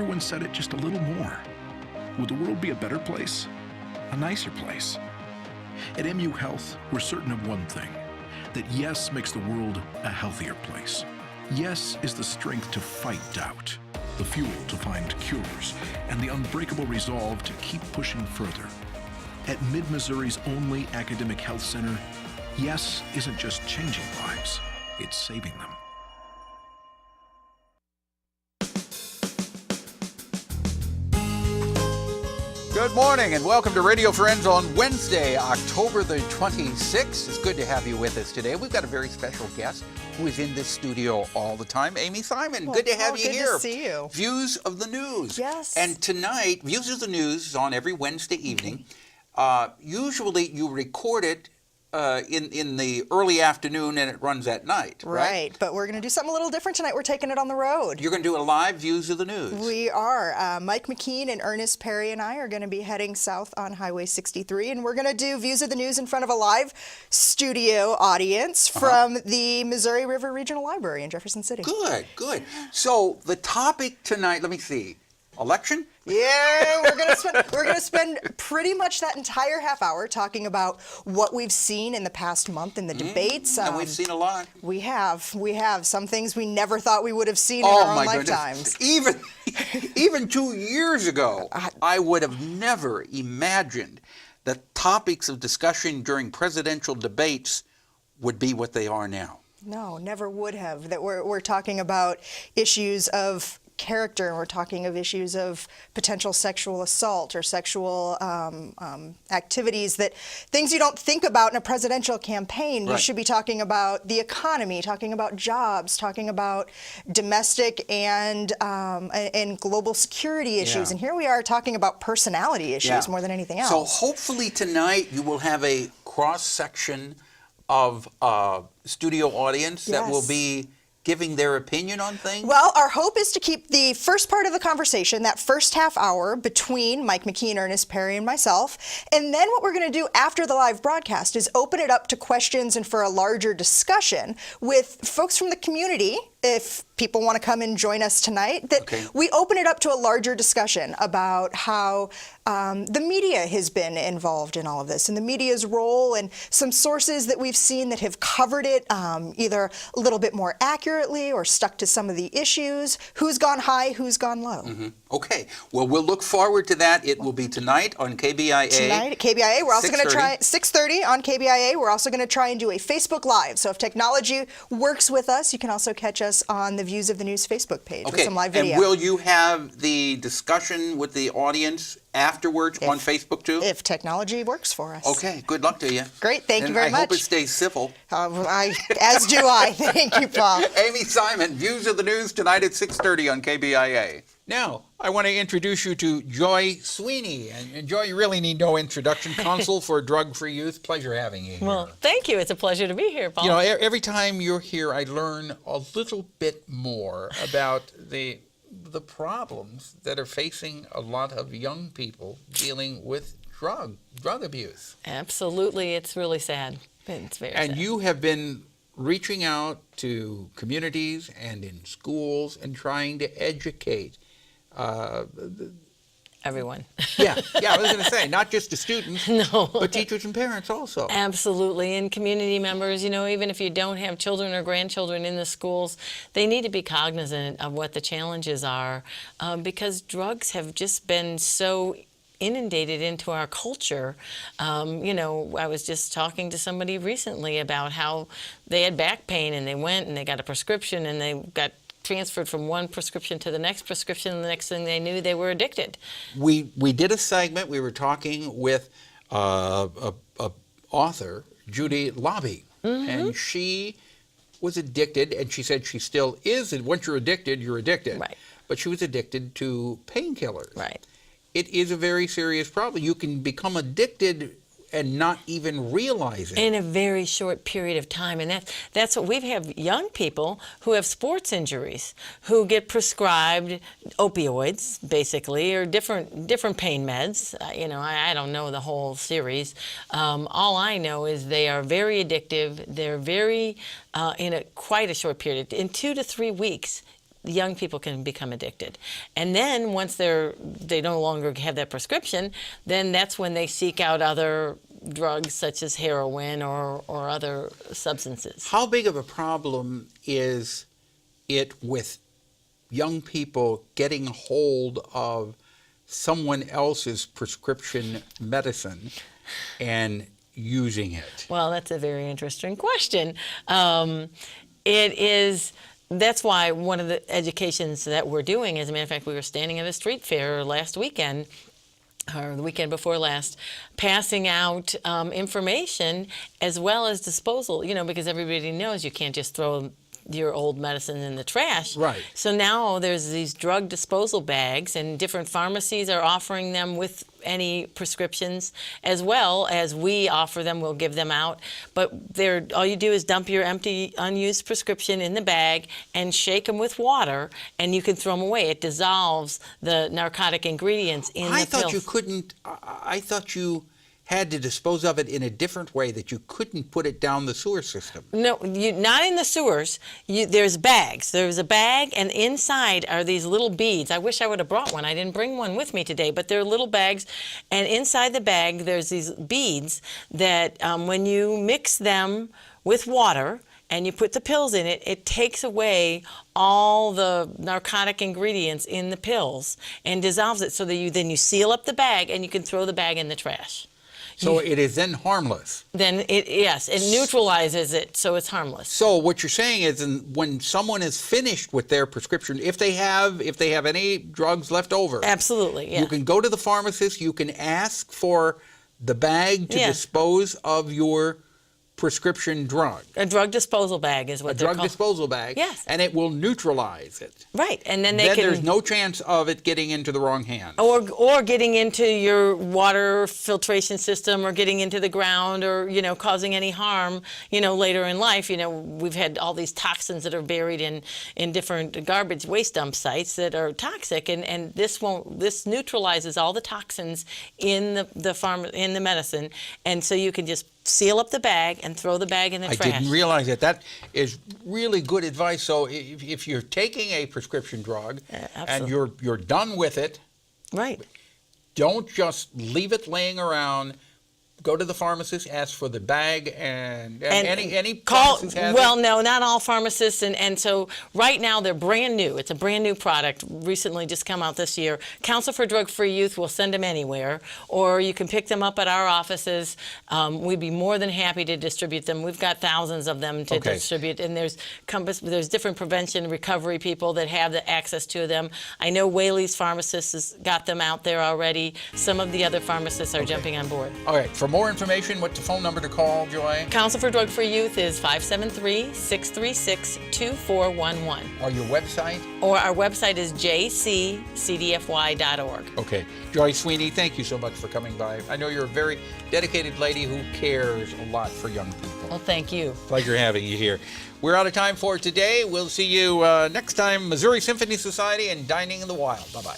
everyone said it just a little more? Would the world be a better place? A nicer place? At MU Health, we're certain of one thing, that yes makes the world a healthier place. Yes is the strength to fight doubt, the fuel to find cures, and the unbreakable resolve to keep pushing further. At Mid-Missouri's only academic health center, yes isn't just changing lives, it's saving them. Good morning and welcome to Radio Friends on Wednesday, October the 26th. It's good to have you with us today. We've got a very special guest who is in this studio all the time, Amy Simon. Good to have you here. Good to see you. Views of the News. Yes. And tonight, Views of the News is on every Wednesday evening. Usually you record it in the early afternoon and it runs at night, right? But we're going to do something a little different tonight. We're taking it on the road. You're going to do a live Views of the News. We are. Mike McKean and Earnest Perry and I are going to be heading south on Highway 63, and we're going to do Views of the News in front of a live studio audience from the Missouri River Regional Library in Jefferson City. Good, good. So the topic tonight, let me see, election? Yeah, we're gonna spend pretty much that entire half hour talking about what we've seen in the past month in the debates. And we've seen a lot. We have some things we never thought we would have seen in our own lifetimes. Even 2 years ago, I would have never imagined that topics of discussion during presidential debates would be what they are now. No, never would have. That we're talking about issues of character, and we're talking of issues of potential sexual assault or sexual activities, that things you don't think about in a presidential campaign. Right. We should be talking about the economy, talking about jobs, talking about domestic and global security issues. And here we are talking about personality issues more than anything else. So hopefully tonight you will have a cross-section of studio audience that will be giving their opinion on things? Well, our hope is to keep the first part of the conversation, that first half hour, between Mike McKean, Ernest Perry, and myself. And then what we're going to do after the live broadcast is open it up to questions and for a larger discussion with folks from the community. If people want to come and join us tonight, we open it up to a larger discussion about how the media has been involved in all of this, and the media's role, and some sources that we've seen that have covered it either a little bit more accurately or stuck to some of the issues. Who's gone high, who's gone low. Okay. Well, we'll look forward to that. It will be tonight on KBIA. Tonight at KBIA. We're also going to try 6:30 on KBIA. We're also going to try and do a Facebook Live. So if technology works with us, you can also catch us on the Views of the News Facebook page with some live video. And will you have the discussion with the audience afterwards on Facebook too? If technology works for us. Okay, good luck to you. Great, thank you very much. I hope it stays civil. As do I. Thank you, Paul. Amy Simon, Views of the News tonight at 6:30 on KBIA. Now, I want to introduce you to Joy Sweeney. And Joy, you really need no introduction. Counsel for Drug-Free Youth. Pleasure having you here. Well, thank you. It's a pleasure to be here, Paul. You know, every time you're here, I learn a little bit more about the problems that are facing a lot of young people dealing with drug abuse. Absolutely. It's really sad. It's very sad. And you have been reaching out to communities and in schools and trying to educate everyone. Yeah, I was going to say, not just the students, no, but teachers and parents also. Absolutely, and community members, you know, even if you don't have children or grandchildren in the schools, they need to be cognizant of what the challenges are, because drugs have just been so inundated into our culture. You know, I was just talking to somebody recently about how they had back pain and they went and they got a prescription and they got transferred from one prescription to the next prescription, and the next thing they knew, they were addicted. We did a segment. We were talking with author Judy Lobby, and she was addicted, and she said she still is. And once you're addicted, you're addicted. Right. But she was addicted to painkillers. Right. It is a very serious problem. You can become addicted and not even realize it. In a very short period of time. And that's what we have young people who have sports injuries, who get prescribed opioids, basically, or different pain meds. You know, I don't know the whole series. All I know is they are very addictive. They're very, in quite a short period, in 2 to 3 weeks, young people can become addicted. And then once they no longer have that prescription, then that's when they seek out other drugs such as heroin or other substances. How big of a problem is it with young people getting hold of someone else's prescription medicine and using it? Well, that's a very interesting question. That's why one of the educations that we're doing, as a matter of fact, we were standing at a street fair last weekend, or the weekend before last, passing out information as well as disposal, because everybody knows you can't just throw your old medicine in the trash. Right. So now there's these drug disposal bags, and different pharmacies are offering them with any prescriptions, as well as we offer them. We'll give them out. But all you do is dump your empty, unused prescription in the bag and shake them with water, and you can throw them away. It dissolves the narcotic ingredients in the pills. I thought you couldn't. I thought you had to dispose of it in a different way, that you couldn't put it down the sewer system. No, not in the sewers. There's bags. There's a bag, and inside are these little beads. I wish I would have brought one. I didn't bring one with me today, but they're little bags, and inside the bag there's these beads that when you mix them with water and you put the pills in it, it takes away all the narcotic ingredients in the pills and dissolves it, so that then you seal up the bag and you can throw the bag in the trash. So it is then harmless. Then it neutralizes it, so it's harmless. So what you're saying is, when someone is finished with their prescription, if they have any drugs left over, absolutely, yeah, you can go to the pharmacist. You can ask for the bag to dispose of your prescription drug. A drug disposal bag is what they're called. A drug disposal bag. Yes. And it will neutralize it. Right, and then there's no chance of it getting into the wrong hands. Or getting into your water filtration system, or getting into the ground, or causing any harm later in life. We've had all these toxins that are buried in different garbage waste dump sites that are toxic, and this neutralizes all the toxins in the medicine, and so you can just seal up the bag and throw the bag in the trash. I didn't realize that. That is really good advice. So if you're taking a prescription drug and you're done with it, right, don't just leave it laying around. Go to the pharmacist, ask for the bag, and any pharmacist has well, it? no, not all pharmacists, and so right now they're brand new. It's a brand new product, recently just come out this year. Council for Drug-Free Youth will send them anywhere, or you can pick them up at our offices. We'd be more than happy to distribute them. We've got thousands of them to distribute, and there's different prevention recovery people that have the access to them. I know Whaley's Pharmacist has got them out there already. Some of the other pharmacists are jumping on board. All right. For more information, what's the phone number to call, Joy? Council for Drug-Free Youth is 573-636-2411. Or your website? Or our website is jccdfy.org. Okay. Joy Sweeney, thank you so much for coming by. I know you're a very dedicated lady who cares a lot for young people. Well, thank you. Pleasure having you here. We're out of time for today. We'll see you next time. Missouri Symphony Society and Dining in the Wild. Bye-bye.